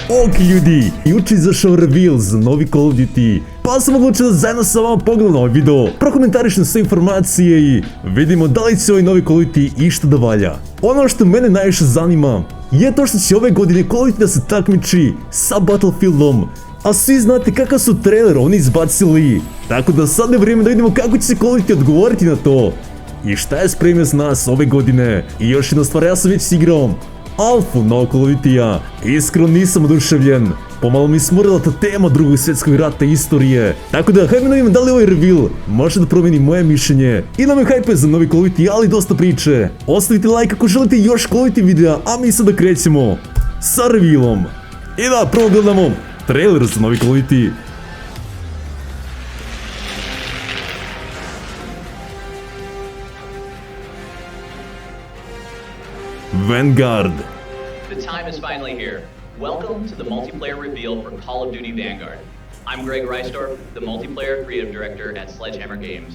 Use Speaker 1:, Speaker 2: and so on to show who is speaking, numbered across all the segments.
Speaker 1: Ok ljudi, juče izašao reveal za novi Call of Duty, pa sam odlučio da zajedno sa vama pogledam ovaj video, prokomentarišem sve informacije i vidimo da li će ovaj novi Call of Duty išta da valja. Ono što mene najviše zanima je to što će ove godine Call of Duty da se takmiči sa Battlefieldom, a svi znate kakav su trailer oni izbacili, tako da sad je vrijeme da vidimo kako će se Call of Duty odgovoriti na to i šta je spremio za nas ove godine. I još jedna stvar, ja sam već igrao alfu novog Call of Duty-a, iskreno nisam oduševljen, pomalo mi smorila ta tema drugog svjetskog rata i istorije, tako da hajme da vidimo da li ovaj reveal može da promijeni moje mišljenje i da me hype za novi Call of Duty, ali dosta priče. Ostavite like ako želite još Call of Duty videa, a mi sada krećemo sa revealom. I da, prvo gledamo trailer za novi Call of Duty. Vanguard.
Speaker 2: The time is finally here. Welcome to the multiplayer reveal for Call of Duty Vanguard. I'm Greg Reisdorf, the multiplayer creative director at Sledgehammer Games.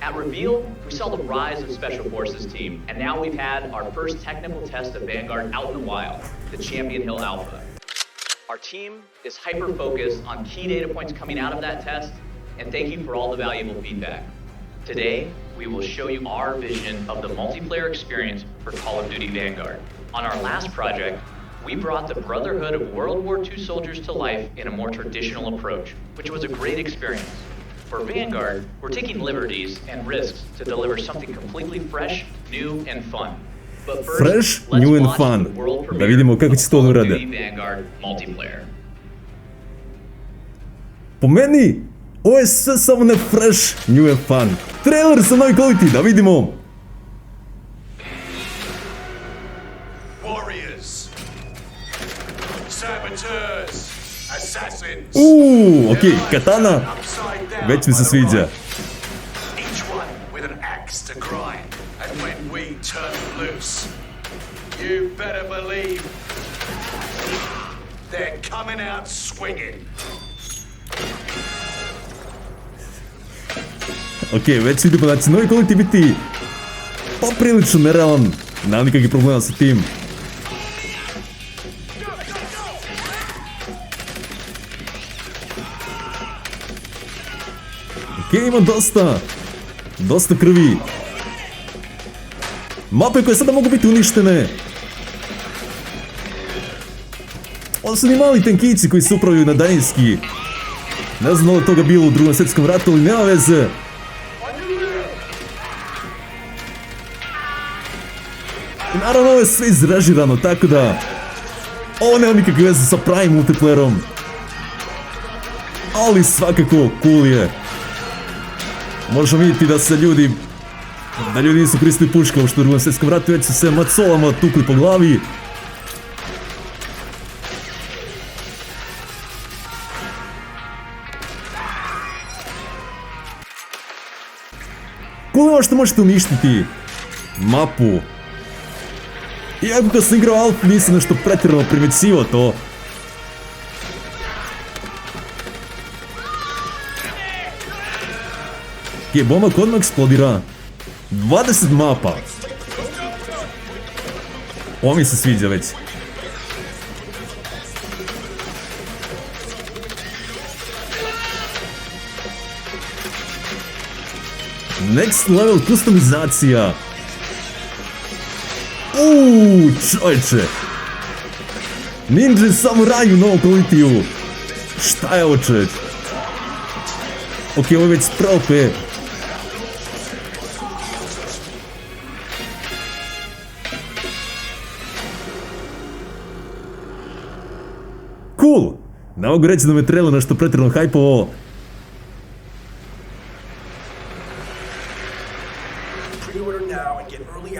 Speaker 2: At reveal, we saw the rise of Special Forces team, and now we've had our first technical test of Vanguard out in the wild, the Champion Hill Alpha. Our team is hyper-focused on key data points coming out of that test, and thank you for all the valuable feedback. Today, we will show you our vision of the multiplayer experience for Call of Duty Vanguard. On our last project, we brought the Brotherhood of World War II soldiers to life in a more traditional approach, which was a great experience. For Vanguard, we're taking liberties and risks to deliver something completely fresh, new, and fun. But first,
Speaker 1: Fresh,
Speaker 2: let's
Speaker 1: new and
Speaker 2: watch
Speaker 1: fun.
Speaker 2: the world
Speaker 1: Da
Speaker 2: premiere
Speaker 1: vidimo kako će
Speaker 2: of
Speaker 1: to da
Speaker 2: Call of
Speaker 1: urade.
Speaker 2: Duty Vanguard multiplayer.
Speaker 1: Po meni, ovo je sve samo ne fresh, new and fun. Trailer za novi Call of Duty, da vidimo.
Speaker 3: Warriors, saboteurs, assassins.
Speaker 1: Okej, katana, već mi se sviđa.
Speaker 3: Each one with an axe to grind, and when we turn them loose, you better believe they're coming out swinging.
Speaker 1: Okej, već vidimo da će novi Call of Duty biti poprilično nerealan, nema nikakvih problema sa tim. Okej, ima dosta krvi. Mape koje sada mogu biti uništene. Ovo su ni mali tankići koji se upravljaju na daljinski. Ne znam da li toga bilo u drugom svjetskom ratu, ali nema veze. I naravno ovo je sve izrežirano, tako da ovo nema nikakve veze sa pravim multiplayerom. Ali svakako cool je. Možemo vidjeti da ljudi nisu koristili puške kao što u drugom svjetskom ratu, već su se macolama tukli po glavi. Cool je što možete uništiti mapu. Iako kad sam igrao Alpha nisam nešto pretjerano primjećivao to. Je bomba odmah eksplodira. 20 mapa. Ovo mi se sviđa već. Next level kustomizacija. Čovječe. Ninja samuraj u novom Call of Duty-u. Šta je ovo, čovječ? Okej, ovo je već prope. Cool! Ne mogu reći da me trailer nešto pretjerano hype-ovo.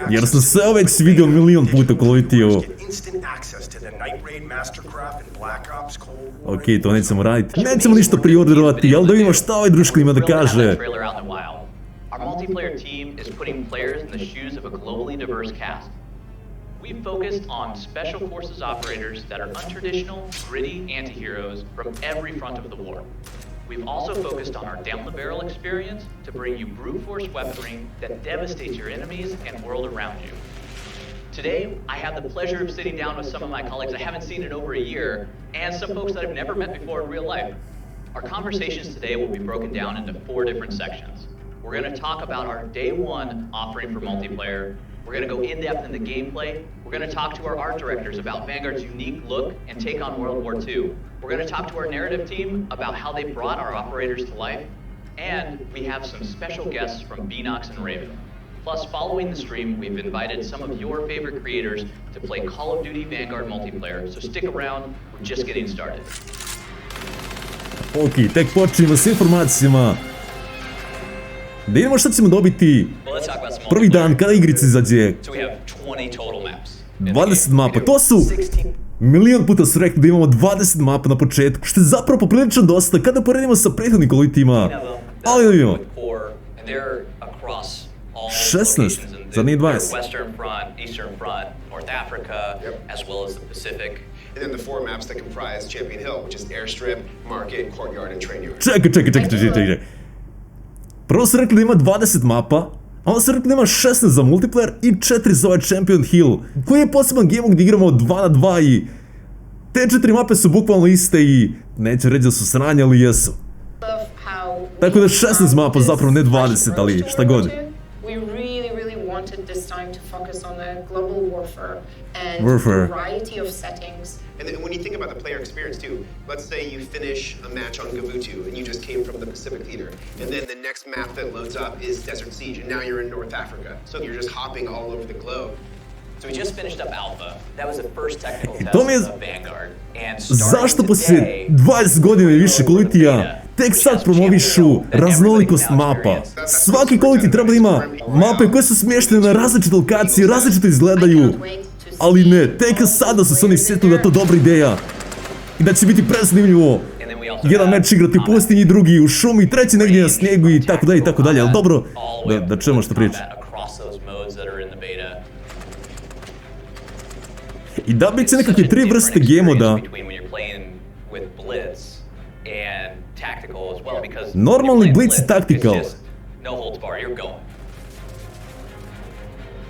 Speaker 1: Jer sam sve već vidio milion puta Call of Duty-u. Okej, to nećemo raditi. Nećemo ništa priorderovati, ali da vidimo šta ovaj društvo ima da kaže.
Speaker 2: Our multiplayer team is putting players in the shoes of a globally diverse cast. We've focused on special forces operators that are untraditional, gritty anti-heroes from every front of the war. We've also focused on our down the barrel experience to bring you brute force weaponry that devastates your enemies and world around you. Today, I have the pleasure of sitting down with some of my colleagues I haven't seen in over a year, and some folks that I've never met before in real life. Our conversations today will be broken down into 4 different sections. We're going to talk about our day 1 offering for multiplayer. We're going to go in-depth in the gameplay. We're going to talk to our art directors about Vanguard's unique look and take on World War II. We're going to talk to our narrative team about how they brought our operators to life. And we have some special guests from Beanox and Raven. Plus, following the stream, we've invited some of your favorite creators to play Call of Duty Vanguard multiplayer. So stick around, we're just getting started.
Speaker 1: Ok, tek počinjemo s informacijama. Da idemo šta ćemo dobiti prvi dan kada igrica izađe. 20 mapa, to su... Milion puta su rekli da imamo 20 mapa na početku, što je zapravo poprilično dosta kada poredimo sa prethodnim kvalitima. Ali da vidimo. 16, zar nije 20?
Speaker 4: And then the 4 maps that comprise Champion Hill, which is Airstrip, Market, Courtyard, and Train Yard.
Speaker 1: Čekaj. Prvo su rekli da ima 20 mapa, a onda su rekli da ima 16 za multiplayer i 4 za ovaj Champion Hill, koji je poseban game gdje igramo 2 na 2 i te 4 mape su bukvalno iste i neću reći da su sranje, ali jesu. Tako da 16 mapa, zapravo ne 20, ali šta god.
Speaker 4: And then when you think about the player experience too, let's say you finish a match on Gavutu and you just came from the Pacific Theater, and then the next map that loads up is Desert Siege, and now you're in North Africa. So you're just hopping all over the globe.
Speaker 2: So we just finished up Alpha. That was the first technical test of Vanguard. And
Speaker 1: zašto poslije 20 godina i više kvalitija tek sad promovišu raznolikost mapa? Svaki kvaliti treba da ima mape koje su smještene na različite lokacije, različito izgledaju. Ali ne, tek sada su se oni sjetili da je to dobra ideja i da će biti prezanimljivo jedan meč igrati u pustinji, drugi u šumi, treći negdje na snijegu i tako dalje, ali dobro, da čujemo što priča. I da bit će nekakve 3 vrste game-moda. Normalni, blitz i tactical.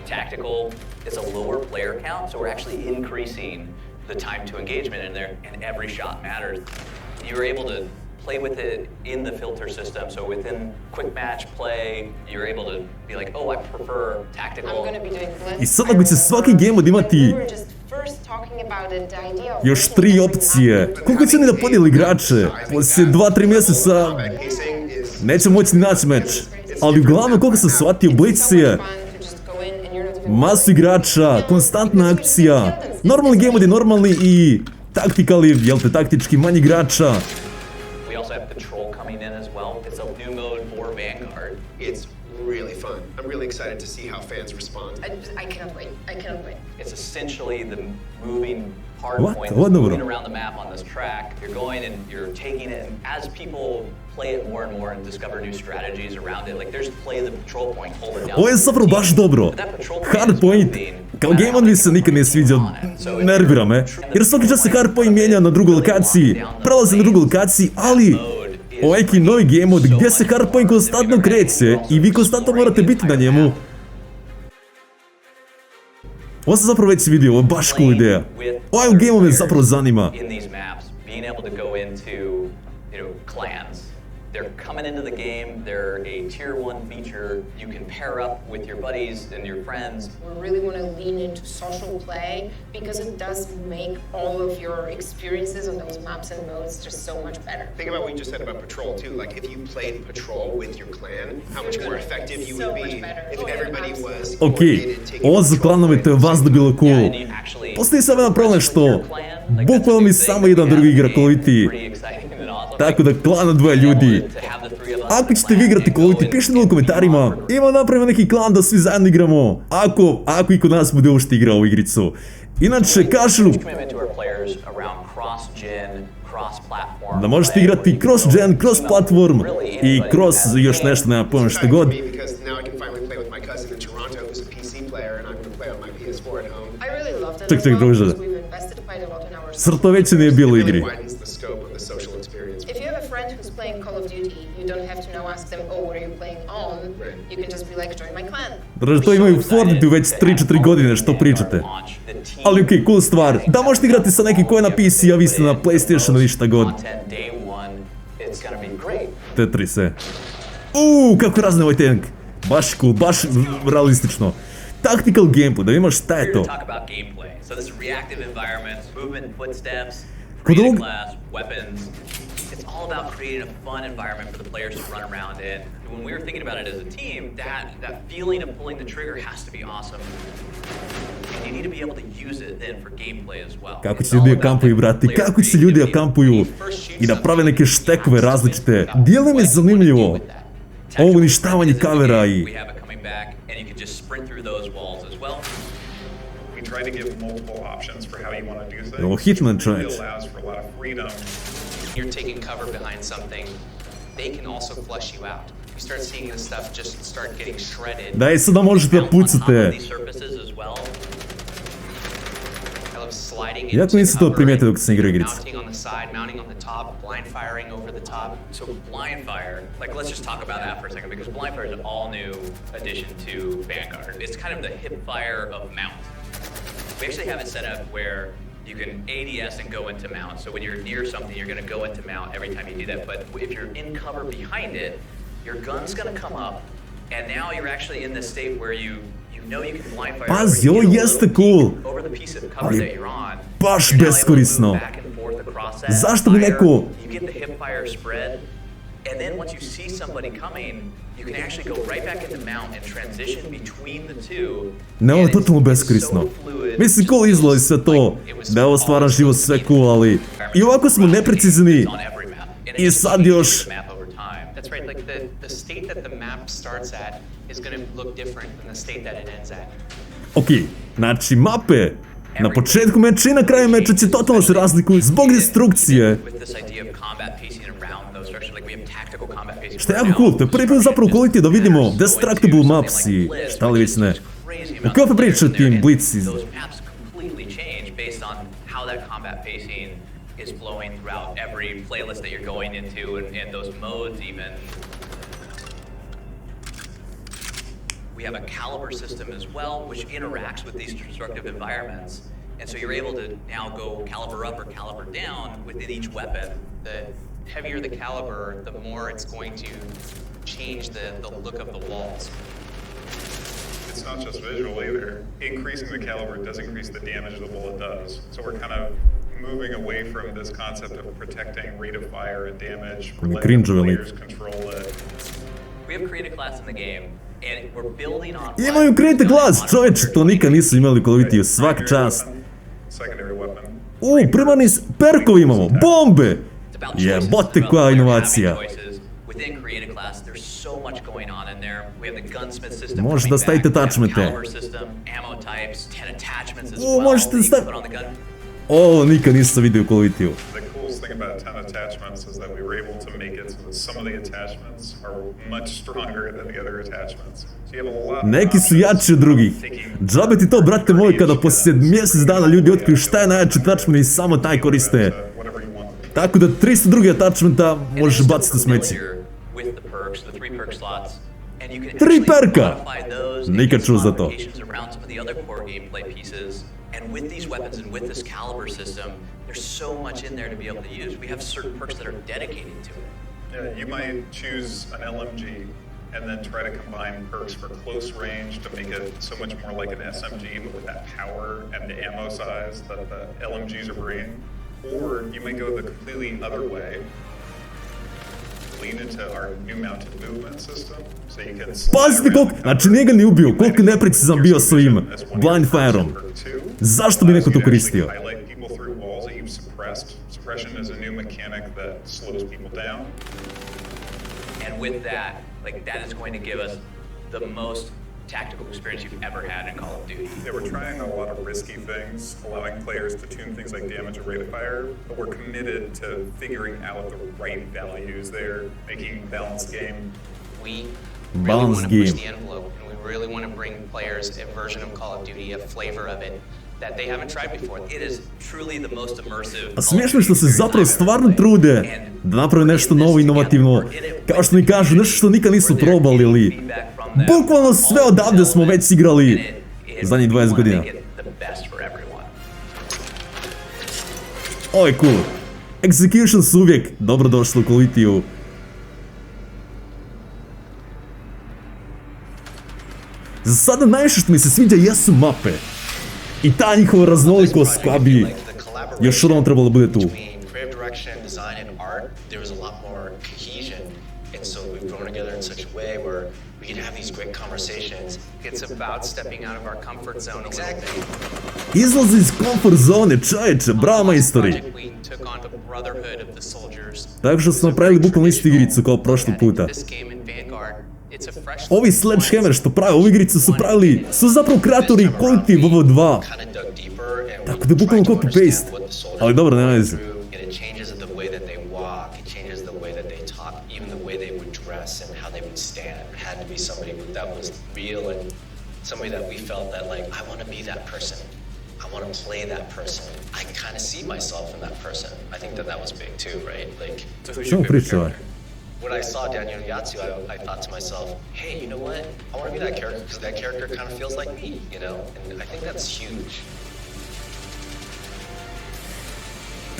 Speaker 2: Tactical is a lower player count, so we're actually increasing the time to engagement in there, and every shot matters. You're able to play with it in the filter system, so within quick match play, you're able to be like, oh, I prefer tactical.
Speaker 5: I'm gonna be doing blitz.
Speaker 1: I sad ako će svaki game-mod imati još 3 opcije, koliko će oni da podijeli igrače? Poslije 2-3 mjeseca neće moći ni naći meč. Ali uglavnom koliko sam shvatio, blitz je masu igrača, konstantna akcija. Normalni game-mod je normalni i taktikali, jel te taktički, manje igrača.
Speaker 4: Really fun. I'm really excited to see how fans respond.
Speaker 5: I cannot wait.
Speaker 2: It's essentially the moving hard point moving around the map on this track. You're going and you're taking it, and as people play it more and more and discover new strategies around it, like there's play the patrol point, hold it down.
Speaker 1: Ovo je zapravo baš dobro. Hard point, kao game-mod mi se nikad ne sviđa, nervira me. Jer svaki čas se hard point mijenja na drugoj lokaciji, prelazi na drugoj lokaciji, ali ovo je neki novi game-mod gdje se hardpoint konstantno kreće i vi konstantno morate biti na njemu. Ovo sam zapravo već vidio, ovo je baš cool ideja. Ovaj game-mod me zapravo zanima.
Speaker 2: They're coming into the game, they're a tier 1 feature. You can pair up with your buddies and your friends.
Speaker 5: We really want to lean into social play because it does make all of your experiences on those maps and modes just so much better.
Speaker 4: Think about what you just said about Patrol too. Like if you played Patrol with your clan, how much more effective you would be if everybody was coordinated taking
Speaker 1: ovo za klanove to je vazda bilo cool. Postoji samo jedan problem što bukvalno mi samo jedan drugi igra Call of Duty. Tako da klan od 2 ljudi. Ako ćete vi igrati Call of Duty, pišite u komentarima. Imamo napravimo neki klan da svi zajedno igramo. Ako i kod nas bude uopšte igrao ovu igricu. Inače, kažu da možete igrati cross-gen, cross-platform i cross još nešto, nema pojma što god. Ček, druže. Crto već nije bilo u igri. Drža, to imaju Fortnite već 3-4 godine, što pričate. Ali okej, cool stvar. Da možete igrati sa nekim ko je na PC, a vi ste na PlayStationu ili šta god. Tetrise. Kako razne ovaj tank. Baš cool, baš realistično. Tactical gameplay, da imaš šta je to. Kod ovog...
Speaker 2: It's all about creating a fun environment for the players to run around in. When we were thinking about it as a team, that feeling of pulling the trigger has to be awesome. And you need to be able to use it then for gameplay as well.
Speaker 1: Kako će ljudi kampuju, brati, kako će ljudi kampuju i da prave neke štekove različite. Dijelo mi je zanimljivo. Ovo uništavanje kavera i...
Speaker 6: Try to give multiple options for how you want to do things.
Speaker 1: Ovo Hitman, čovječ.
Speaker 6: It allows for a lot of freedom.
Speaker 7: You're taking cover behind something, they can also flush you out. You start seeing this stuff just start getting shredded.
Speaker 1: Daj sada možete da pucate. Jako nisam to primijetio dok sam igrao igrice.
Speaker 7: Mounting on the side, mounting on the top, blind firing over the top.
Speaker 2: So blind fire, like let's just talk about that for a second because blind fire is an all new addition to Vanguard. It's kind of the hip fire of mount. We actually have it set up where you can ADS and go into mount. So when you're near something, you're going to go into mount every time you do that. But if you're in cover behind it, your gun's going to come up, and now you're actually in this state where you know you can blind fire
Speaker 1: Pazi, ovo jeste cool,
Speaker 2: over the piece of cover that you're on.
Speaker 1: Baš beskorisno. Zašto bi neko...
Speaker 2: You get the hip fire spread, and then once you see somebody coming, you can actually go right back into mount and transition between the two.
Speaker 1: Ne, ovo je totalno beskorisno. Mislim, cool izgleda i sve to, da je ovo stvaran život sve cool, ali... I ovako smo neprecizni. I sad još...
Speaker 7: That's right, like the state that the map starts at is going to look different than the state that it ends at.
Speaker 1: Okej, znači mape na početku meča i na kraju meča će totalno se razlikuju zbog destrukcije. Što je jako cool, to je prvi put zapravo quality da vidimo destructible maps i šta li već ne. O kakve priča o tim blici?
Speaker 2: Is flowing throughout every playlist that you're going into and those modes even. We have a caliber system as well, which interacts with these destructive environments. And so you're able to now go caliber up or caliber down within each weapon.
Speaker 7: The heavier the caliber, the more it's going to change the look of the walls.
Speaker 6: It's not just visual either. Increasing the caliber does increase the damage the bullet does. So we're kind of moving away from this concept of protecting rate of fire and damage, letting players control it.
Speaker 2: We have created class in the game, and we're building on...
Speaker 1: Imaju create class, čovječ, to nikad nisu imali Call of Duty, svaka čast. Prema niz perkovi imamo, bombe! Jebote koja inovacija. Možete da stavite attachmente. Možete da stavite... Ovo nikad nisam vidio u Call of Duty-u.
Speaker 6: The coolest thing about 10 attachments is that we were able to make it so that some of the attachments are much stronger than the other attachments. So you have a lot of...
Speaker 1: Neki su jači od drugih. Džabe ti to, brate moj, kada poslije mjesec dana ljudi otkriju šta je najjači attachment i samo taj koriste. Tako da 300 drugih attachmenta možeš baciti u smeće. 3 perka! Nikad čuo za to.
Speaker 2: And with these weapons and with this caliber system, there's so much in there to be able to use. We have certain perks that are dedicated to it.
Speaker 6: Yeah, you might choose an LMG and then try to combine perks for close range to make it so much more like an SMG, but with that power and the ammo size that the LMGs are bringing. Or you may go the completely other way, lean into our new mounted movement system, so you can...
Speaker 1: Pazite koliko, znači nije ga ni ubio, koliko neprecizan bio svojim blind fireom. Zašto bi neko to koristio?
Speaker 6: Suppression is a new mechanic that slows people down.
Speaker 2: And with that, like that is going to give us the most tactical experience you've ever had in Call of Duty.
Speaker 6: Yeah, we're trying a lot of risky things, allowing players to tune things like damage and rate of fire, but we're committed to figuring out the right values there, making a balanced game.
Speaker 7: We really want to push the envelope, and we really want to bring players a version of Call of Duty, a flavor of it that they haven't tried before.
Speaker 2: It is truly the most immersive.
Speaker 1: A smiješno što se zapravo stvarno trude da naprave nešto novo, inovativno. Kao što mi kažu, nešto što nikad nisu probali ili
Speaker 2: from them.
Speaker 1: Bukvalno sve
Speaker 2: all
Speaker 1: odavde smo
Speaker 2: development,
Speaker 1: već igrali
Speaker 2: and
Speaker 1: zadnjih
Speaker 2: we
Speaker 1: 20
Speaker 2: wanna
Speaker 1: godina.
Speaker 2: make it the best for everyone.
Speaker 1: Ovo je cool. Execution su uvijek dobrodošli u Call-of-Duty-u. Za sada najviše što mi se sviđa jesu mape. I ta njihova raznolikost koja bi još odavno trebalo bude tu.
Speaker 8: Between creative direction, design, and art, there was a lot more cohesion, and so we've grown together in such a way where we can have these great conversations.
Speaker 7: It's about stepping out of our comfort zone a little bit.
Speaker 1: Izlazi iz comfort zone, čovječe, bravo majstori.
Speaker 7: Project, we took on the brotherhood of the soldiers.
Speaker 1: Tako što smo napravili bukvalno istu igricu kao prošli puta.
Speaker 7: This game in Vanguard, it's a fresh
Speaker 1: Ovi Sledgehammer što prave ovu igricu su pravili, su zapravo kreatori Call-of-Duty WW2.
Speaker 8: Kind of dug deeper, and
Speaker 1: Tako
Speaker 8: we
Speaker 1: da je bukvalno
Speaker 8: tried to
Speaker 1: copy-paste.
Speaker 8: understand what the soldiers
Speaker 1: Ali dobro,
Speaker 8: were
Speaker 1: nema
Speaker 8: going
Speaker 1: veze.
Speaker 8: through, and it changes the way that they walk, it changes the way that they talk, even the way they would dress and how they would stand. It had to be somebody that was real and somebody that we felt that like, I want to be that person. I want to play that person. I kind of see myself in that person. I think that that was big too, right? Like,
Speaker 7: So who's
Speaker 1: Što
Speaker 7: your
Speaker 1: mu
Speaker 7: favorite
Speaker 1: priča ovaj?
Speaker 7: character?
Speaker 8: when I saw Daniel Yatsu, I thought to myself, hey, you know what? I want to be that character because that character kind of feels like me, you know? And I think that's huge.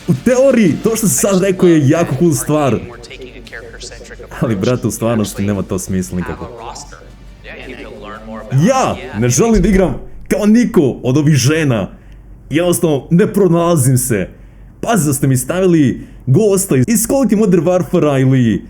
Speaker 1: U teoriji, to što si sad rekao je jako cool stvar.
Speaker 7: We're taking a character-centric approach.
Speaker 1: Ali brate, u stvarnosti nema to smisla
Speaker 7: Have
Speaker 1: nikako.
Speaker 7: a roster.
Speaker 2: Yeah, and to learn more about
Speaker 1: Ja ne želim da igram kao niko od ovih žena. Jednostavno, ne pronalazim se. Pazi da ste mi stavili gosta iz Call of Duty Modern Warfare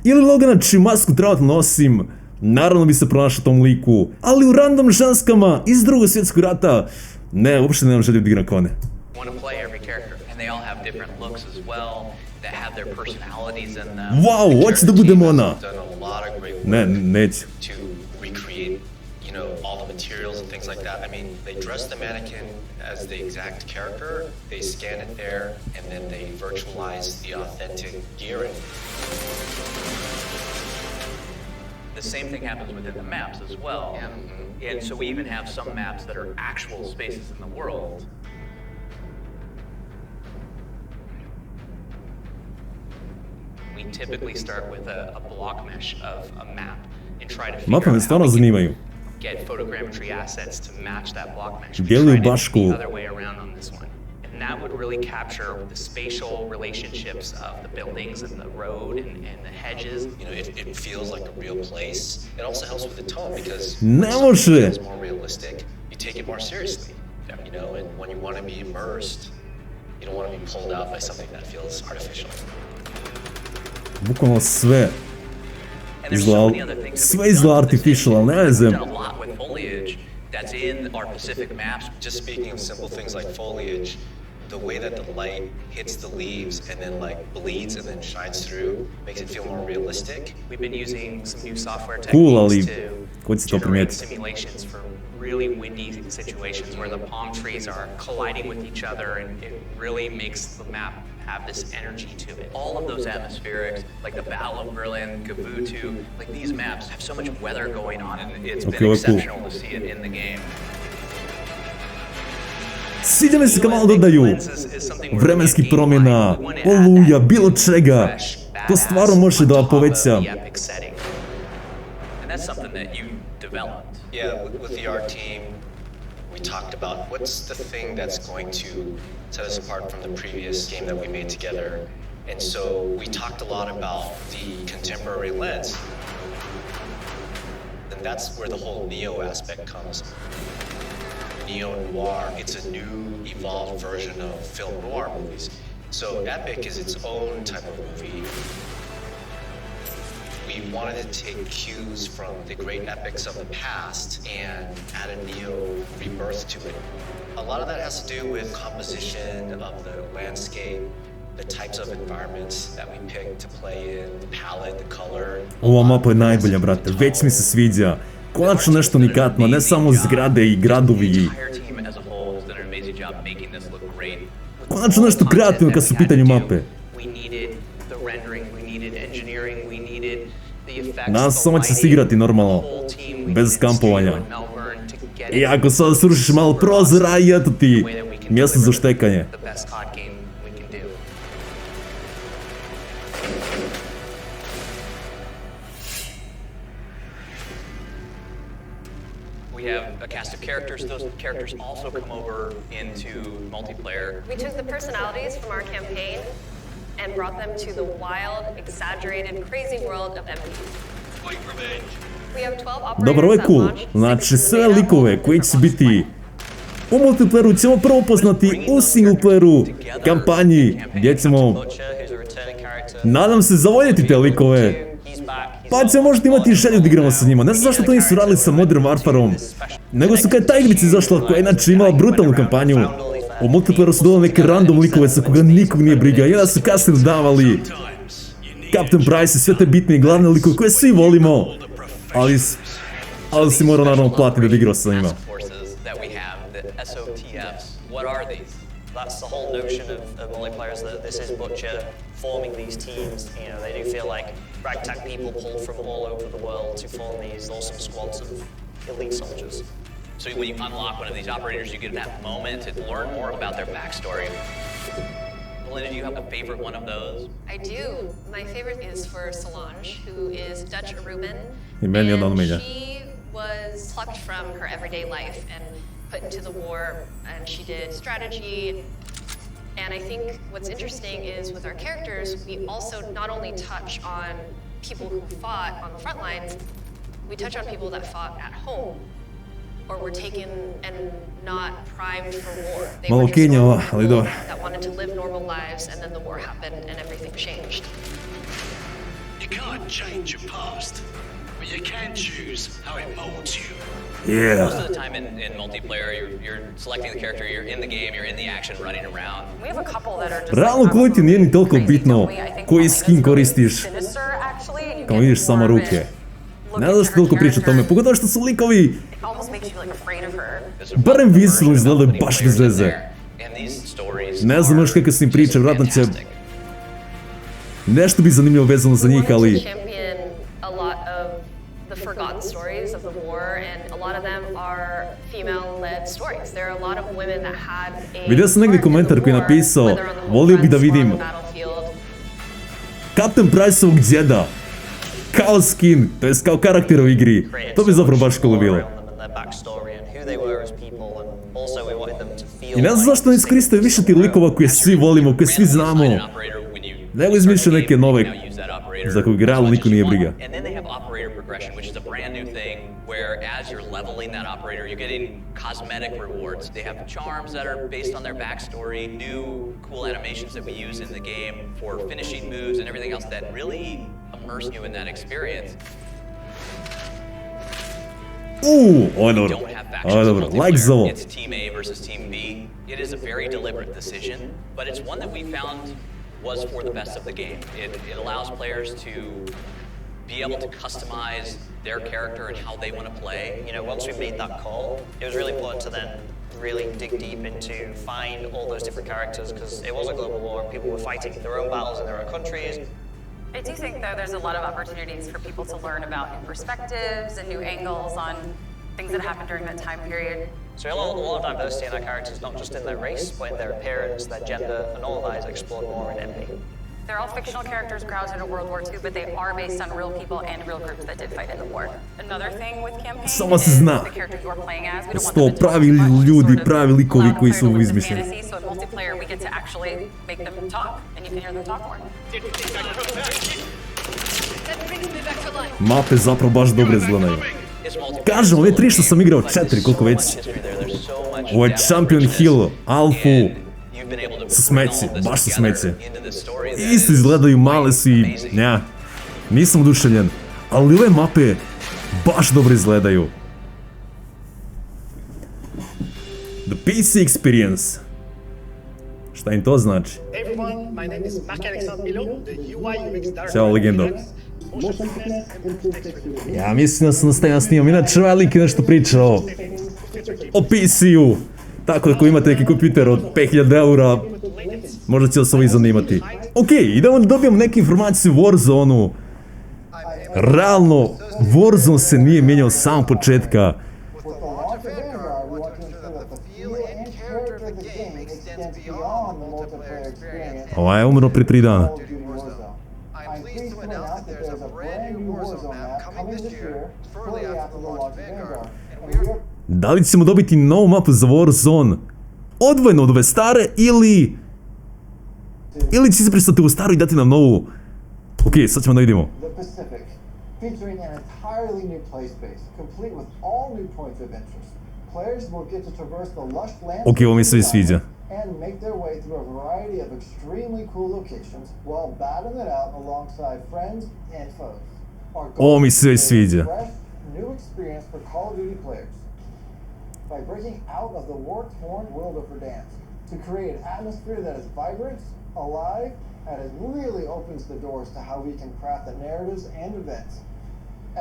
Speaker 1: ili Logana čiju masku trenutno nosim. Naravno bi se pronašao tom liku. Ali u random ženskama iz Drugog svjetskog rata, ne, uopšte nemam želju da igram kao one.
Speaker 2: want to play every character, and they all have different looks as well that have their personalities in them.
Speaker 1: Wow, hoću da budem ona.
Speaker 8: Done a lot of great work
Speaker 1: Ne, neću.
Speaker 8: to recreate, you know, all the materials and things like that. I mean, they dress the mannequin as the exact character, they scan it there, and then they virtualize the authentic gearing.
Speaker 2: The same thing happens within the maps as well. And so we even have some maps that are actual spaces in the world. We typically start with a block mesh of a map and try to figure
Speaker 1: Mape me
Speaker 2: out how
Speaker 1: stvarno
Speaker 2: we can
Speaker 1: zanimaju.
Speaker 2: get photogrammetry assets to match that block mesh. We
Speaker 1: Djeluju
Speaker 2: tried it
Speaker 1: baš
Speaker 2: the
Speaker 1: cool.
Speaker 2: other way around on this one. And that would really capture the spatial relationships of the buildings and the road and the hedges.
Speaker 8: You know, it feels like a real place. It also helps with the tone because
Speaker 1: Ne
Speaker 8: when something
Speaker 1: može.
Speaker 8: feels more realistic, you take it more seriously. You know, and when you want to be immersed, you don't want to be pulled out by something that feels artificial.
Speaker 1: Bukvalno sve.
Speaker 2: And there's so
Speaker 1: Izgleda,
Speaker 2: many other things that
Speaker 1: sve
Speaker 2: we've
Speaker 1: izgleda
Speaker 2: done with this
Speaker 1: artificial, ali
Speaker 2: game.
Speaker 1: ne
Speaker 2: We've
Speaker 1: znam.
Speaker 2: done a lot with foliage that's in our Pacific maps.
Speaker 8: Just speaking of simple things like foliage, the way that the light hits the leaves and then like bleeds and then shines through makes it feel more realistic.
Speaker 2: We've been using some new software
Speaker 1: Cool, ali
Speaker 2: techniques
Speaker 1: ko će
Speaker 2: to
Speaker 1: to
Speaker 2: generate
Speaker 1: primijetiti?
Speaker 2: simulations for really windy situations where the palm trees are colliding with each other, and it really makes the map have this energy to it. All of those atmospherics, like the Battle of Berlin, Gavutu, like these maps have so much weather going on, and it's
Speaker 1: Okay,
Speaker 2: been
Speaker 1: cool.
Speaker 2: exceptional to see it in the game.
Speaker 1: Sviđa mi se kad malo dodaju vremenskih promjena, oluja, bilo čega. To stvarno može da poveća.
Speaker 2: And that's something that you developed.
Speaker 8: Yeah, with the art team, we talked about what's the thing that's going to set us apart from the previous game that we made together. And so we talked a lot about the contemporary lens. And that's where the whole Neo aspect comes. Neo noir, it's a new, evolved version of film noir movies. So Epic is its own type of movie. We wanted to take cues from the great epics of the past and add a neo rebirth to it. A lot of that has to do with composition of the landscape, the types of environments that we pick to play in, the palette, the color.
Speaker 1: Ova mapa je najbolja, brate, već mi se sviđa. Konačno nešto unikatno, ne samo zgrade i gradovi.
Speaker 2: The entire team as a whole has done an amazing job making this look great.
Speaker 1: Konačno nešto kreativno kad su u pitanju mape.
Speaker 2: We needed the rendering, we needed engineering, we needed the effects.
Speaker 1: Nadam se
Speaker 2: the
Speaker 1: samo će se
Speaker 2: lighting,
Speaker 1: igrati normalno,
Speaker 2: the whole team. We
Speaker 1: bez
Speaker 2: needed
Speaker 1: kampovanja.
Speaker 2: Stu and Melbourne to get
Speaker 1: I
Speaker 2: it
Speaker 1: ako sada srušiš malo prozora i eto ti
Speaker 2: the way that we can
Speaker 1: mjesto za
Speaker 2: deliver
Speaker 1: štekanje.
Speaker 2: the best COD game we can do. We have a cast of characters. Those characters also come over into multiplayer.
Speaker 9: We took the personalities from our campaign and brought them to the wild, exaggerated, crazy world of MP. We have 12 operators
Speaker 1: Dobro, ovo je
Speaker 9: that
Speaker 1: cool.
Speaker 9: launch
Speaker 1: Znači,
Speaker 9: 6
Speaker 1: sve
Speaker 9: data
Speaker 1: likove koji će biti u multiplayeru ćemo prvo poznati u singleplayeru kampanji, gdje ćemo, nadam se, zavoljeti te likove. Pa ćemo možda imati želju da igramo sa njima. Ne znam zašto to nisu radili sa Modern Warfareom, nego su kad je ta igrica izašla, koja je inače imala brutalnu kampanju, u multiplayeru su dodali neke random likove sa koga nikog nije briga, i onda su kasnije dodavali Captain Price i sve te bitne i glavne likove koje svi volimo, ali si morao naravno platiti da bi igrao sa njima.
Speaker 10: That's the whole notion of multiplayer, is that this is Butcher forming these teams. You know, they do feel like ragtag people pulled from all over the world to form these awesome squads of elite soldiers.
Speaker 2: So when you unlock one of these operators, you get that moment to learn more about their backstory. Belinda, do you have a favorite one of those?
Speaker 9: I do. My favorite is for Solange, who is Dutch Aruban.
Speaker 1: And
Speaker 9: she was plucked from her everyday life and put into the war, and she did strategy. And I think what's interesting is with our characters, we also not only touch on people who fought on the front lines, we touch on people that fought at home or were taken and not primed for war. They were just normal people that wanted to live normal lives, and then the war happened and everything changed.
Speaker 3: You can't change your past, but you can choose how it molds you.
Speaker 2: Most of the time in multiplayer, you're selecting the character, you're in the game, you're in the action, running around.
Speaker 9: We have a couple that are just
Speaker 1: Realno koji ti nije ni toliko bitno koji skin koristiš, kao vidiš samo ruke. Ne znaš što toliko priča o tome, pogotovo što su likovi, barem vizualno izgledaju baš bez veze. Ne znam još kakve su im priče, vjerojatno će nešto bi zanimljivo vezano za njih, ali
Speaker 9: forgotten stories of the war, and a lot of them are female-led stories. There are a lot of women that had a
Speaker 1: vidio sam negdje komentar koji je napisao, volio bi da vidim Captain Priceovog djeda kao skin, to jest kao karakter u igri. To bi zapravo baš cool bilo. I ne znam zašto ne iskoristaju više tih likova koje svi volimo, koje svi znamo. Nego izmišljaju neke nove za kojeg realno niko nije briga.
Speaker 2: And then they have operator progression, which is a brand new thing where as you're leveling that operator, you're getting cosmetic rewards. They have charms that are based on their backstory, new cool animations that we use in the game for finishing moves and everything else that really immerse you in that experience.
Speaker 1: Ovo je dobro. Ovo je dobro. Like za ovo.
Speaker 2: It's Team A versus Team B. It is a very deliberate decision, but it's one that we found was for the best of the game. It allows players to be able to customize their character and how they want to play.
Speaker 10: You know, once we made that call, it was really important to then really dig deep into find all those different characters, because it was a global war. People were fighting their own battles in their own countries.
Speaker 11: I do think, though, there's a lot of opportunities for people to learn about new perspectives and new angles on things that happened during that time period.
Speaker 10: So a lot of diversity in our characters, not just in their race, but in their appearance, their gender, and all of that is explored more in MP.
Speaker 11: They're all fictional characters grounded in World War II, but they are based on real people and real groups that did fight in the war. Another thing with campaigns
Speaker 1: Samo se zna.
Speaker 11: the character you're playing as. We don't want
Speaker 1: Sto
Speaker 11: them to
Speaker 1: pravi ljudi, pravi likovi koji su izmišljeni.
Speaker 11: So in multiplayer, we get to actually make them talk, and you can hear them talk more.
Speaker 1: Mape zapravo baš dobro izgledaju. Kažem, ove 3 što sam igrao, 4, koliko već. Ovo je Champion Hill, Alfu, su smeće, baš su smeće. Isto izgledaju, male su i, nja, nisam oduševljen. Ali ove mape baš dobro izgledaju. The PC Experience. Šta im to znači? Ćao, legendo. Ja mislim da sam nastavio snimam, inače ovaj lik je nešto pričao o PC-u. Tako da ako imate neki kompjuter od 5000 eura, možda će vas ovo i zanimati. Ok, idemo da dobijemo neke informacije o Warzone-u. Realno, Warzone se nije mijenjao od samog početka. Ovaj je umro prije 3 dana.
Speaker 12: Warzone map coming this year, shortly after the launch of Vanguard, and we are
Speaker 1: Da li ćemo dobiti novu mapu za Warzone odvojeno od ove stare ili će se pristati u staru i dati nam novu? Ok, sad ćemo da vidimo.
Speaker 12: The Pacific, featuring an entirely new play space, complete with all new points of interest. Players will get to traverse the lush landscape
Speaker 1: Ok, ovo mi se sviđa.
Speaker 12: and make their way through a variety of extremely cool locations while battling it out alongside friends and foes. Our
Speaker 1: Ovo
Speaker 12: goal
Speaker 1: mi
Speaker 12: is to
Speaker 1: se
Speaker 12: create a
Speaker 1: sviđa.
Speaker 12: fresh, new experience for Call of Duty players. By breaking out of the war-torn world of Verdansk to create an atmosphere that is vibrant, alive, and it really opens the doors to how we can craft the narratives and events.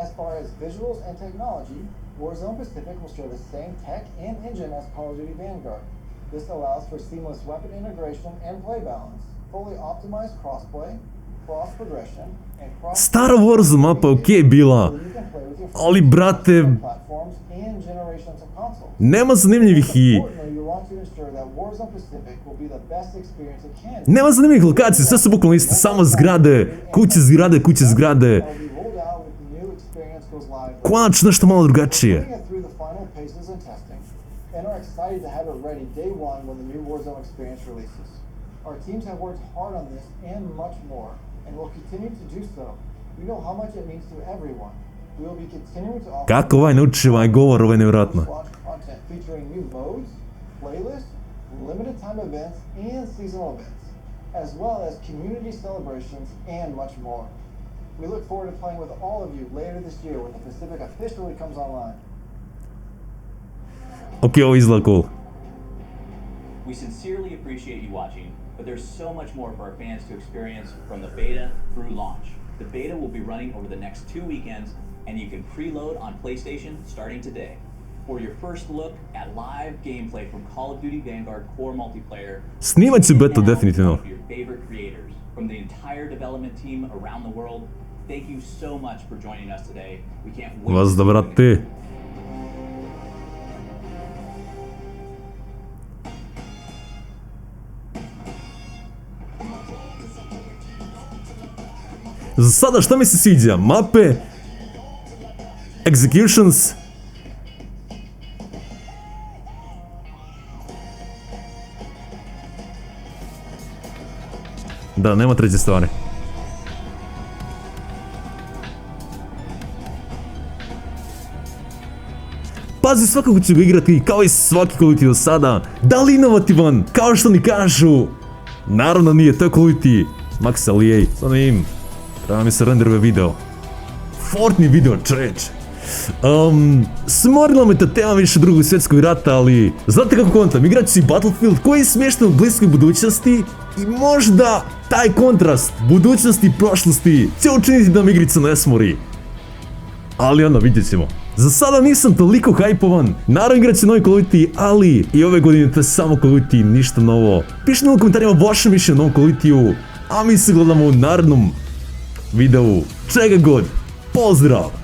Speaker 12: As far as visuals and technology, Warzone Pacific will share the same tech and engine as Call of Duty Vanguard. This allows for seamless weapon integration and play balance, fully optimized crossplay, cross progression, and cross
Speaker 1: Stara Warzone mapa ok bila, ali brate,
Speaker 12: platforms and generations of consoles.
Speaker 1: nema zanimljivih i...
Speaker 12: Importantly, you want to ensure that Warzone Pacific will be the best experience it can be.
Speaker 1: Nema zanimljivih lokacija, sve su bukvalno iste, samo zgrade, kuće zgrade, kuće zgrade.
Speaker 12: Will be rolled out with the new experience goes live.
Speaker 1: Konačno nešto malo drugačije.
Speaker 12: Putting it through the final paces and testing, and are excited to have it ready day one when the new Warzone experience releases. Our teams have worked hard on this and much more, and will continue to do so. We know how much it means to everyone. We will be continuing to offer
Speaker 1: Kako ovaj nauči ovaj govor, ovo je nevjerojatno.
Speaker 12: launch content featuring new modes, playlists, limited time events, and seasonal events, as well as community celebrations and much more. We look forward to playing with all of you later this year when the Pacific officially comes online.
Speaker 1: Ok, ovo izgleda cool.
Speaker 13: We sincerely appreciate you watching, but there's so much more for our fans to experience from the beta through launch. The beta will be running over the next 2 weekends, and you can preload on PlayStation starting today. For your first look at live gameplay from Call of Duty Vanguard core multiplayer,
Speaker 1: Snimat će beta definitivno.
Speaker 13: one of your favorite creators from the entire development team around the world. Thank you so much for joining us today. We can't wait.
Speaker 1: Vas da brate. Za sada šta mi se sviđa? Mape, executions, da, nema treće stvari. Pazi, svakako ću ga igrati kao i svaki Call of Duty do sada. Da li inovativan, kao što mi kažu? Naravno nije, to je Call of Duty. Max LEA, sad ne im. Treba mi se renderuje video. Fortnite video, čeč. Smorila me ta tema više Drugog svjetskog rata, ali... Znate kako kontam, igrat ću si Battlefield koji je smješten u bliskoj budućnosti i možda taj kontrast budućnosti i prošlosti će učiniti da mi igrica ne smori. Ali onda vidjet ćemo. Za sada nisam toliko hajpovan, naravno igrat će novi Call of Duty, ali i ove godine to je samo Call of Duty, ništa novo. Pišite u komentarima vaše mišljenje o novom Call of Duty-u, a mi se gledamo u narednom videu. Čega god, pozdrav!